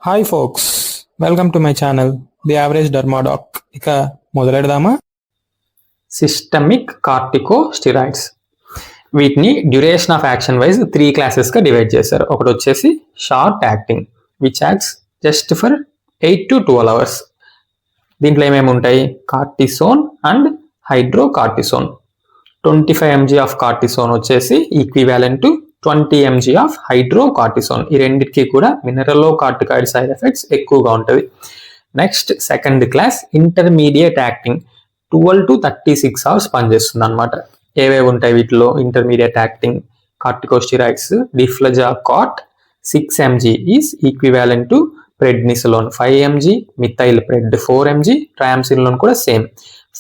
Hi folks, welcome to my channel the average dermadoc. ఇక మొదలెడదామా? Systemic corticosteroids, వీటిని duration of action wise 3 క్లాసెస్గా divide చేశారు. ఒకటి వచ్చేసి short acting which acts just for 8 to 12 hours. దీంట్లో ఏమేమి ఉంటాయి? Cortisone and hydrocortisone. 25 mg of cortisone వచ్చేసి equivalent to 20 mg of hydrocortisone. ఈ రెండింటికి కూడా మినరలోకార్టికాయిడ్ సైడ్ ఎఫెక్ట్స్ ఎక్కువగా ఉంటుంది. Next second class intermediate acting 12 to 36 hours పనిచేస్తుంది అనమాట. ఏవేవి ఉంటాయి వీటిలో? Intermediate acting corticosteroids deflazacort 6 mg is equivalent to prednisolone 5 mg, methyl pred 4 mg, triamcinolone కూడా సేమ్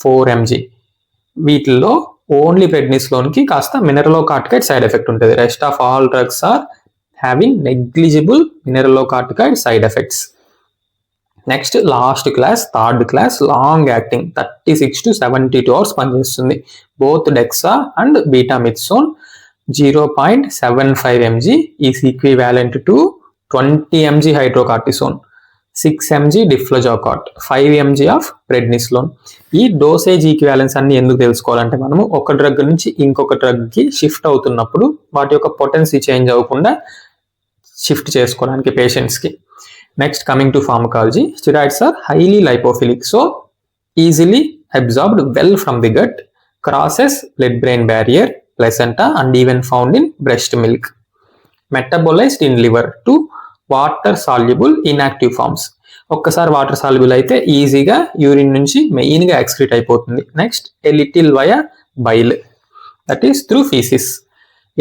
4 mg. వీటిల్లో ఓన్లీ ప్రెడ్నిసలోన్కి కాస్త మినరలోకార్టికాయిడ్ సైడ్ ఎఫెక్ట్ ఉంటుంది. Rest of all drugs are having negligible mineralocorticoid side effects. Next last class third class long acting 36 to 72 hours పనిచేస్తుంది. Both dexa and betamethasone 0.75 mg is equivalent to 20 mg hydrocortisone, 6 mg deflazacort, 5 mg of prednisolone. ఈ dosage equivalence అన్ని ఎందుకు తెలుసుకోవాలంటే మనము ఒక drug నుంచి ఇంకొక డ్రగ్కి shift అవుతున్నప్పుడు వాటి యొక్క పొటెన్సీ చేంజ్ అవ్వకుండా షిఫ్ట్ చేసుకోవడానికి పేషెంట్స్కి. Next coming to pharmacology, steroids are highly lipophilic, so easily absorbed well from the gut, crosses blood brain barrier, placenta and even found in breast milk, metabolised in liver to water soluble inactive forms. ఒక్కసారి water soluble అయితే ఈజీగా urine నుంచి మెయిన్గా excrete అయిపోతుంది. Next a little via bile, that is through faeces.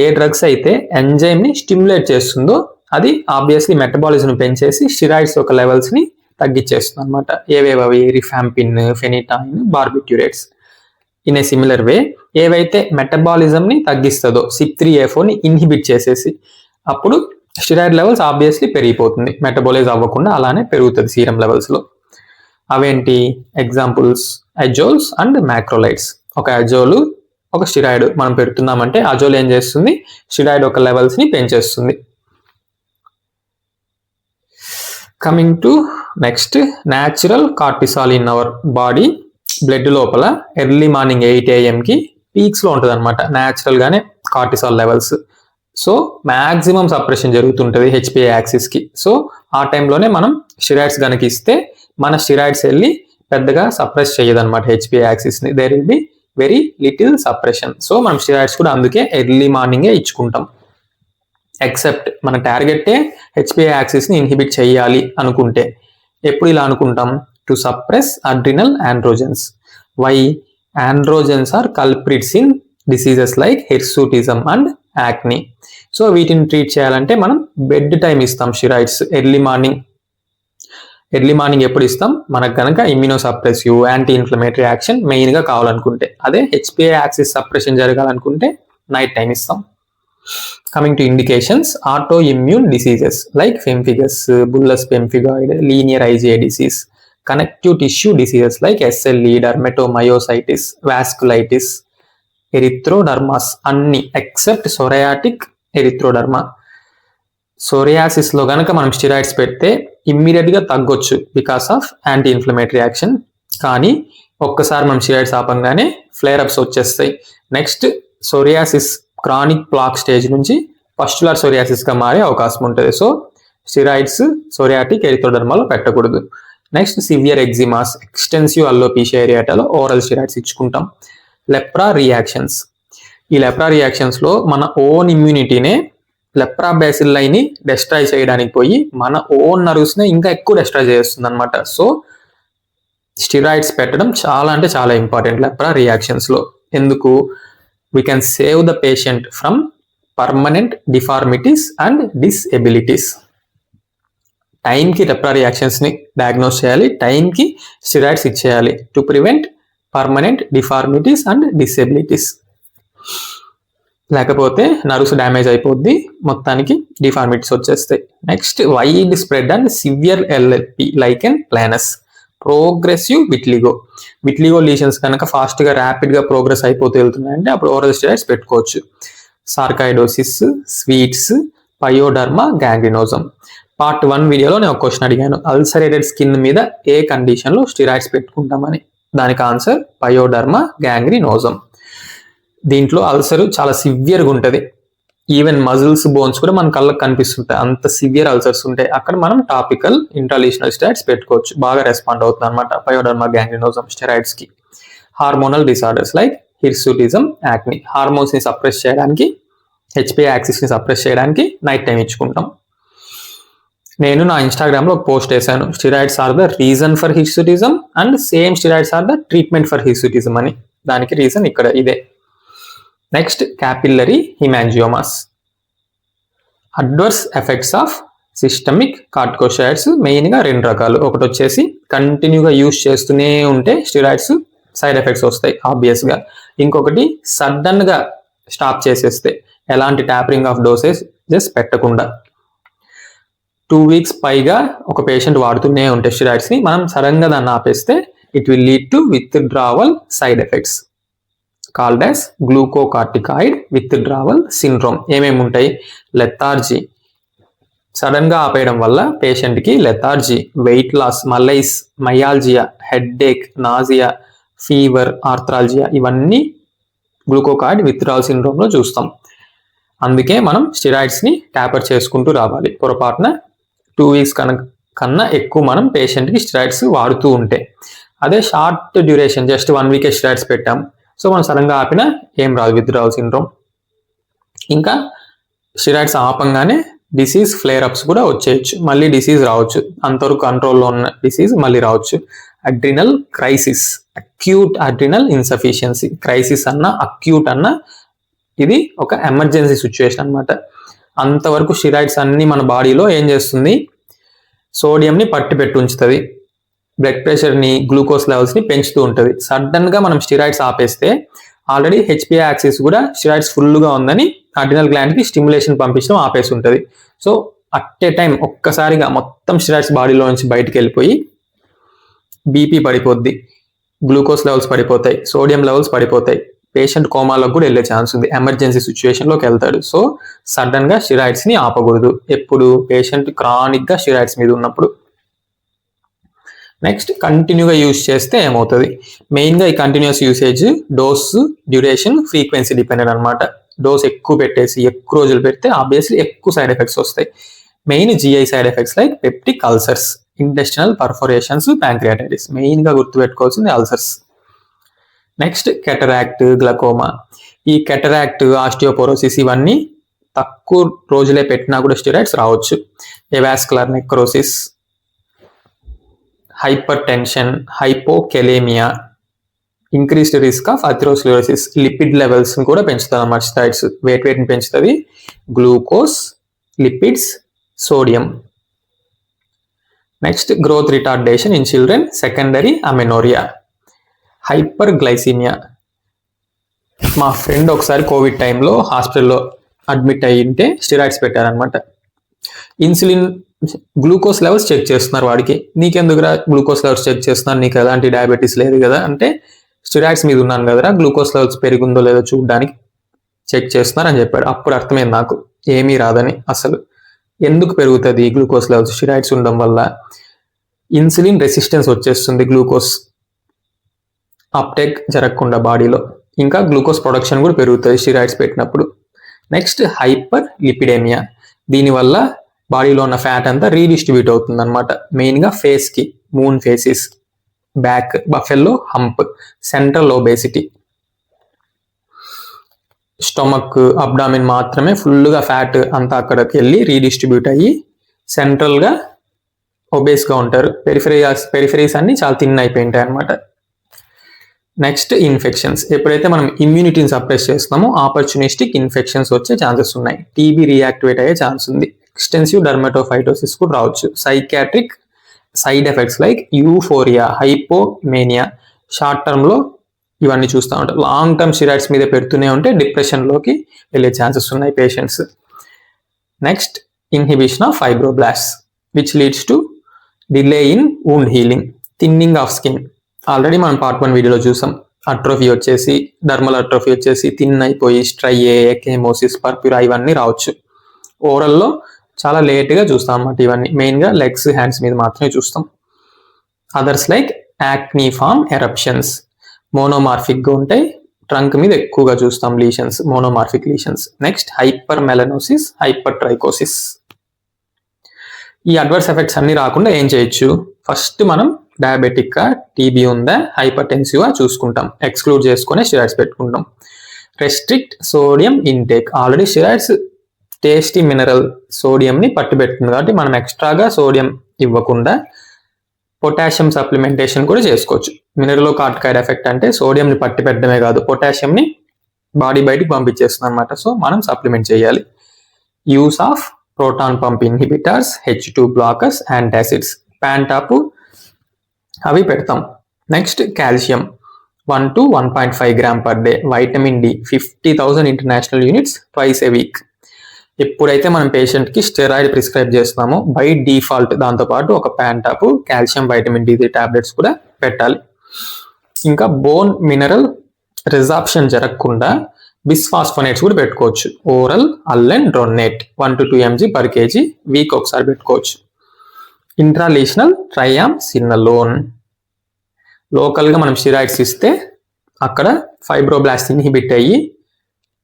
ఏ drugs అయితే ఎంజైమ్ని stimulate చేస్తుందో అది ఆబ్వియస్లీ మెటబాలిజం పెంచేసి స్టెరాయిడ్స్ యొక్క లెవెల్స్ని తగ్గించేస్తుంది అనమాట. ఏవేవి? Rifampin, phenytoin, barbiturates. In a similar way ఏవైతే మెటబాలిజంని తగ్గిస్తుందో CYP3A4ని ఇన్హిబిట్ చేసేసి అప్పుడు స్టెరాయిడ్ లెవెల్స్ ఆబ్వియస్లీ పెరిగిపోతుంది. మెటబాలైజ్ అవ్వకుండా అలానే పెరుగుతుంది సీరం లెవెల్స్లో. అవేంటి ఎగ్జాంపుల్స్? అజోల్స్ అండ్ మ్యాక్రోలైడ్స్. ఒక అజోలు ఒక స్టెరాయిడ్ మనం పెడుతున్నామంటే అజోల్ ఏం చేస్తుంది? స్టెరాయిడ్ యొక్క లెవెల్స్ని పెంచేస్తుంది. Coming to next natural cortisol in our body. Blood లోపల ఎర్లీ మార్నింగ్ 8 AM పీక్స్లో ఉంటుంది అనమాట న్యాచురల్గానే cortisol levels. So maximum suppression జరుగుతుంటుంది HPA యాక్సిస్కి. సో ఆ టైంలోనే మనం స్టెరాయిడ్స్ కనుక ఇస్తే మన స్టెరాయిడ్స్ వెళ్ళి పెద్దగా సప్రెస్ చేయదన్నమాట HPA యాక్సిస్ని. There will be very little suppression. So మనం స్టెరాయిడ్స్ కూడా అందుకే ఎర్లీ మార్నింగే ఇచ్చుకుంటాం. ఎక్సెప్ట్ మన టార్గెటే HPA యాక్సిస్ని ఇన్హిబిట్ చేయాలి అనుకుంటే. ఎప్పుడు ఇలా అనుకుంటాం? To suppress adrenal androgens. Why? Androgens are culprits in diseases like hirsutism and acne. So వీటిని ట్రీట్ చేయాలంటే మనం బెడ్ టైం ఇస్తాం steroids early morning. Early morning ఎప్పుడు ఇస్తాం? మనకు కనుక ఇమ్యూనోసప్రెసివ్, యాంటీ ఇన్ఫ్లమేటరీ యాక్షన్ మెయిన్గా కావాలనుకుంటే. అదే HPA యాక్సిస్ సప్రెషన్ జరగాలనుకుంటే నైట్ టైం ఇస్తాం. Coming to indications, autoimmune diseases like pemphigus, bullous pemphigoid, linear IgA disease, connective tissue diseases like SLE, dermatomyositis, vasculitis, erythrodermas అన్ని ఎక్సెప్ట్ సోరియాటిక్ ఎరిథ్రోడర్మా. సోరియాసిస్లో కనుక మనం steroids పెడితే ఇమ్మీడియట్గా తగ్గొచ్చు because of anti inflammatory action. కానీ ఒక్కసారి మనం స్టెరాయిడ్స్ ఆపంగానే ఫ్లేర్ అప్స్ వచ్చేస్తాయి. Next psoriasis chronic plaque stage నుంచి పస్టులర్ సోరియాసిస్గా మారే అవకాశం ఉంటుంది. సో స్టెరాయిడ్స్ సోరియాటిక్ ఎరిథ్రోడర్మాలో పెట్టకూడదు. Next severe eczemas, extensive alopecia ఏరియాటాలో ఓరల్ స్టెరాయిడ్స్ ఇచ్చుకుంటాం. Lepra reactions. ఈ లెప్రా రియాక్షన్స్లో మన ఓన్ ఇమ్యూనిటీనే లెప్రా బ్యాసిల్లైని డెస్ట్రాయ్ చేయడానికి పోయి మన ఓన్ నర్వ్స్ని ఇంకా ఎక్కువ డెస్ట్రాయ్ చేస్తుంది అనమాట. సో స్టెరాయిడ్స్ పెట్టడం చాలా అంటే చాలా ఇంపార్టెంట్ లెప్రా రియాక్షన్స్లో. ఎందుకు? We can save the patient from permanent deformities and disabilities. టైంకి లెప్రా రియాక్షన్స్ని డయాగ్నోస్ చేయాలి, టైంకి స్టెరాయిడ్స్ ఇచ్చేయాలి to prevent permanent deformities and disabilities. లేకపోతే నర్వ్స్ డ్యామేజ్ అయిపోద్ది, మొత్తానికి డిఫార్మిటీస్ వచ్చేస్తాయి. Next widespread and severe LLP lichen planus, progressive vitiligo. Vitiligo lesions కనుక ఫాస్ట్గా ర్యాపిడ్గా ప్రోగ్రెస్ అయిపోతూ వెళ్తున్నాయంటే అప్పుడు ఓరల్ స్టెరాయిడ్స్ పెట్టుకోవచ్చు. Sarcoidosis, sweets, pyoderma gangrenosum. Part 1 వీడియోలో నేను ఒక క్వశ్చన్ అడిగాను, అల్సరేటెడ్ స్కిన్ మీద ఏ కండిషన్లో స్టిరాయిడ్స్ పెట్టుకుంటామని. దానికి ఆన్సర్ పయోడర్మా గ్యాంగ్రీనోజమ్. దీంట్లో అల్సర్ చాలా సివియర్గా ఉంటుంది. ఈవెన్ మజిల్స్ బోన్స్ కూడా మన కళ్ళకు కనిపిస్తుంటాయి, అంత సివియర్ అల్సర్స్ ఉంటాయి. అక్కడ మనం టాపికల్ ఇంట్రాలీషనల్ స్టెరాయిడ్స్ పెట్టుకోవచ్చు, బాగా రెస్పాండ్ అవుతుంది అనమాట పయోడర్మా గ్యాంగ్రీనోజమ్ స్టెరాయిడ్స్ కి. Hormonal disorders like hirsutism, acne, hormones ని సప్రెస్ చేయడానికి, హెచ్పిఐ యాక్సిస్ ని సప్రెస్ చేయడానికి నైట్ టైం ఇచ్చుకుంటాం. నేను నా ఇన్స్టాగ్రామ్ లో ఒక పోస్ట్ వేసాను, steroids are the reason for hirsutism and same steroids are the treatment for hirsutism అని. దానికి రీజన్ ఇక్కడ ఇదే. Next, capillary haemangiomas. Adverse effects of systemic corticosteroids మెయిన్గా 2 రకాలు. ఒకటి వచ్చేసి కంటిన్యూగా యూజ్ చేస్తూనే ఉంటే స్టిరాయిడ్స్ సైడ్ ఎఫెక్ట్స్ వస్తాయి ఆబ్వియస్గా. ఇంకొకటి సడన్గా స్టాప్ చేసేస్తే, ఎలాంటి ట్యాపరింగ్ ఆఫ్ డోసేజెస్ పెట్టకుండా 2 weeks పైగా ఒక పేషెంట్ వాడుతూనే ఉంటే స్టిరాయిడ్స్ని, మనం సడన్గా దాన్ని ఆపేస్తే it will lead to withdrawal side effects called as glucocorticoid withdrawal syndrome. ఏమేమి ఉంటాయి? లెథార్జీ, సడన్ గా ఆపేయడం వల్ల పేషెంట్ కి lethargy, weight loss, malaise, myalgia, headache, nausea, fever, arthralgia, ఇవన్నీ గ్లూకోకార్డ్ విత్డ్రావల్ సిండ్రోమ్ లో చూస్తాం. అందుకే మనం స్టిరాయిడ్స్ ని ట్యాపర్ చేసుకుంటూ రావాలి. పొరపాటున 2 weeks కన్నా ఎక్కువ మనం పేషెంట్ కి స్టిరాయిడ్స్ వాడుతూ ఉంటే. అదే short duration, just 1 week steroids పెట్టాం, సో మనం సడన్గా ఆపినా ఏం రాదు విత్డ్రావల్ సిండ్రోమ్. ఇంకా స్టిరాయిడ్స్ ఆపంగానే డిసీజ్ ఫ్లేర్ అప్స్ కూడా వచ్చేయచ్చు, మళ్ళీ డిసీజ్ రావచ్చు, అంతవరకు కంట్రోల్లో ఉన్న డిసీజ్ మళ్ళీ రావచ్చు. Adrenal crisis, acute adrenal insufficiency. Crisis అన్నా అక్యూట్ అన్నా ఇది ఒక ఎమర్జెన్సీ సిచ్యువేషన్ అనమాట. అంతవరకు స్టిరాయిడ్స్ అన్ని మన బాడీలో ఏం చేస్తుంది, సోడియంని పట్టి పెట్టి ఉంచుతుంది, బ్లడ్ ప్రెషర్ని, గ్లూకోజ్ లెవెల్స్ని పెంచుతూ ఉంటుంది. సడన్గా మనం స్టిరాయిడ్స్ ఆపేస్తే ఆల్రెడీ హెచ్పిఐ యాక్సిస్ కూడా స్టిరాయిడ్స్ ఫుల్గా ఉందని అడ్రినల్ గ్లాండ్కి స్టిమ్యులేషన్ పంపించడం ఆపేసి ఉంటుంది. సో అట్ ఏ టైం ఒక్కసారిగా మొత్తం స్టిరాయిడ్స్ బాడీలో నుంచి బయటికి వెళ్ళిపోయి బీపీ పడిపోద్ది, గ్లూకోజ్ లెవెల్స్ పడిపోతాయి, సోడియం లెవెల్స్ పడిపోతాయి, పేషెంట్ కోమాలోకి కూడా వెళ్ళే ఛాన్స్ ఉంది, ఎమర్జెన్సీ సిచ్యువేషన్లోకి వెళ్తాడు. సో సడన్గా స్టిరాయిడ్స్ని ఆపకూడదు ఎప్పుడు, పేషెంట్ క్రానిక్గా స్టిరాయిడ్స్ మీద ఉన్నప్పుడు. నెక్స్ట్, కంటిన్యూగా యూజ్ చేస్తే ఏమవుతుంది? మెయిన్గా ఈ continuous usage dose, duration, frequency dependent అనమాట. డోస్ ఎక్కువ పెట్టేసి ఎక్కువ రోజులు పెడితే ఆబ్వియస్లీ ఎక్కువ సైడ్ ఎఫెక్ట్స్ వస్తాయి. Main GI side effects like peptic ulcers, intestinal perforations, pancreatitis. మెయిన్గా గుర్తుపెట్టుకోవాల్సింది అల్సర్స్. Next, cataract, glaucoma. ఈ కెటరాక్ట్, ఆస్టియోపోరోసిస్ ఇవన్నీ తక్కువ రోజులే పెట్టినా కూడా స్టిరాయిడ్స్ రావచ్చు. Avascular necrosis, hypertension, hypokalaemia, increased risk of atherosclerosis, lipid levels కూడా పెంచుతుంది అన్నమాట స్టిరాయిడ్స్. వెయిట్ని పెంచుతుంది, glucose, lipids, sodium. Next, growth retardation in children, secondary amenorrhoea, hyper glycaemia. మా ఫ్రెండ్ ఒకసారి కోవిడ్ టైంలో హాస్పిటల్లో అడ్మిట్ అయ్యింటే స్టిరాయిడ్స్ పెట్టారనమాట. ఇన్సులిన్, గ్లూకోజ్ లెవెల్స్ చెక్ చేస్తున్నారు వాడికి. నీకెందుకురా గ్లూకోజ్ లెవెల్స్ చెక్ చేస్తున్నారు, నీకు ఎలాంటి డయాబెటీస్ లేదు కదా అంటే, స్టిరాయిడ్స్ మీద ఉన్నాను కదరా, గ్లూకోజ్ లెవెల్స్ పెరిగిందో లేదో చూడడానికి చెక్ చేస్తున్నారు అని చెప్పాడు. అప్పుడు అర్థమైంది నాకు ఏమీ రాదని. అసలు ఎందుకు పెరుగుతుంది గ్లూకోజ్ లెవెల్స్? స్టిరాయిడ్స్ ఉండడం వల్ల ఇన్సులిన్ రెసిస్టెన్స్ వచ్చేస్తుంది, గ్లూకోజ్ అప్టేక్ జరగకుండా బాడీలో. ఇంకా గ్లూకోజ్ ప్రొడక్షన్ కూడా పెరుగుతుంది స్టిరాయిడ్స్ పెట్టినప్పుడు. Next, hyperlipidaemia. దీనివల్ల బాడీలో ఉన్న ఫ్యాట్ అంతా రీడిస్ట్రిబ్యూట్ అవుతుంది అనమాట. మెయిన్గా ఫేస్కి, moon faces, back, buffalo hump, central obesity. Stomach, abdomen మాత్రమే ఫుల్గా ఫ్యాట్ అంతా అక్కడికి వెళ్ళి రీడిస్ట్రిబ్యూట్ అయ్యి సెంట్రల్గా ఒబేస్గా ఉంటారు. పెరిఫరీస్ అన్ని చాలా థిన్ అయిపోయింటాయి అనమాట. Next, infections. ఎప్పుడైతే మనం ఇమ్యూనిటీని సప్రెస్ చేస్తున్నామో ఆపర్చునిస్టిక్ ఇన్ఫెక్షన్స్ వచ్చే ఛాన్సెస్ ఉన్నాయి. టీబీ రియాక్టివేట్ అయ్యే ఛాన్స్ ఉంది. ఎక్స్టెన్సివ్ డర్మటోఫైటోసిస్ కూడా రావచ్చు. Psychiatric side effects like euphoria, hypomania. Short టర్మ్లో ఇవన్నీ చూస్తూ ఉంటారు. లాంగ్ టర్మ్ స్టిరాయిడ్స్ మీద పెడుతూనే ఉంటే డిప్రెషన్లోకి వెళ్ళే ఛాన్సెస్ ఉన్నాయి patients. Next, inhibition of fibroblasts which leads to delay in wound healing, thinning of skin. Already మనం పార్ట్ 1 వీడియోలో చూసాం. అట్రోఫీ వచ్చేసి, డర్మల్ అట్రోఫీ వచ్చేసి థిన్ అయిపోయి స్ట్రై, ఎకెమోసిస్, పర్ప్యూరా ఇవన్నీ రావచ్చు. ఓరల్లో చాలా లేట్గా చూస్తాం అన్నమాట. ఇవన్నీ మెయిన్గా లెగ్స్ హ్యాండ్స్ మీద మాత్రమే చూస్తాం. అదర్స్ లైక్ యాక్నిఫామ్ ఎరప్షన్స్ మోనోమార్ఫిక్గా ఉంటాయి. ట్రంక్ మీద ఎక్కువగా చూస్తాం lesions, monomorphic lesions. Next hypermelanosis, hypertrichosis. ఈ అడ్వర్స్ ఎఫెక్ట్స్ అన్ని రాకుండా ఏం చేయొచ్చు? ఫస్ట్ మనం డయాబెటిక్గా, టీబీ ఉందా, హైపర్ టెన్సివా చూసుకుంటాం. ఎక్స్క్లూడ్ చేసుకునే స్టెరాయిడ్స్ పెట్టుకుంటాం. Restrict sodium intake. Already steroids టేస్టీ మినరల్ సోడియంని పట్టుబెడుతుంది కాబట్టి మనం ఎక్స్ట్రాగా సోడియం ఇవ్వకుండా పొటాషియం సప్లిమెంటేషన్ కూడా చేసుకోవచ్చు. మినరలో కార్టికాయిడ్ ఎఫెక్ట్ అంటే సోడియంని పట్టి పెట్టడమే కాదు, పొటాషియంని బాడీ బయటికి పంపించేస్తుంది అనమాట. సో మనం సప్లిమెంట్ చేయాలి. Use of proton pump inhibitors, H2 blockers, antacids, Pantop అవి పెడతాం. Next calcium 1 to 1.5 gram per day. Vitamin D 50,000 international units twice a week. ఎప్పుడైతే మనం పేషెంట్కి స్టెరాయిడ్ ప్రిస్క్రైబ్ చేస్తున్నామో బై డిఫాల్ట్ దాంతోపాటు ఒక Pantop, calcium, vitamin D three tablets కూడా పెట్టాలి. ఇంకా బోన్ మినరల్ రిజార్ప్షన్ జరగకుండా బిస్ఫాస్ఫోనేట్స్ కూడా పెట్టుకోవచ్చు. Oral alendronate 1 to 2 mg per KG week ఒకసారి పెట్టుకోవచ్చు. ఇంట్రాలీషనల్ ట్రయామ్సినలోన్. లోకల్గా మనం స్టెరాయిడ్స్ ఇస్తే అక్కడ ఫైబ్రోబ్లాస్ట్ ఇన్హిబిట్ అయ్యి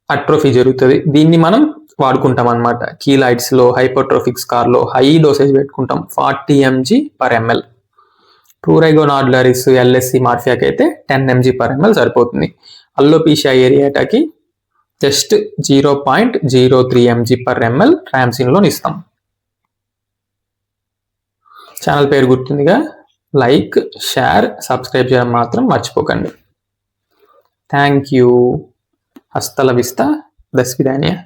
అట్రోఫీ జరుగుతుంది. దీన్ని మనం వాడుకుంటాం అనమాట. కీలాయిడ్స్లో, హైపోట్రోఫిక్ స్కార్లో హై డోసేజ్ పెట్టుకుంటాం 40 mg పర్ ml. ప్లూరైగో నాడ్యులరిస్, ఎల్ఎస్సి, మార్ఫియాకి అయితే 10 mg పర్ ml సరిపోతుంది. అల్లోపీషియా ఏరియాటాకి జస్ట్ 0.03 mg పర్ ml ట్రామ్సిన్లోని ఇస్తాం. ఛానల్ పేరు గుర్తుందిగా, లైక్, షేర్, సబ్స్క్రైబ్ చేయడం మాత్రం మర్చిపోకండి. Thank you. హస్తల విస్తా, దస్విదానియా.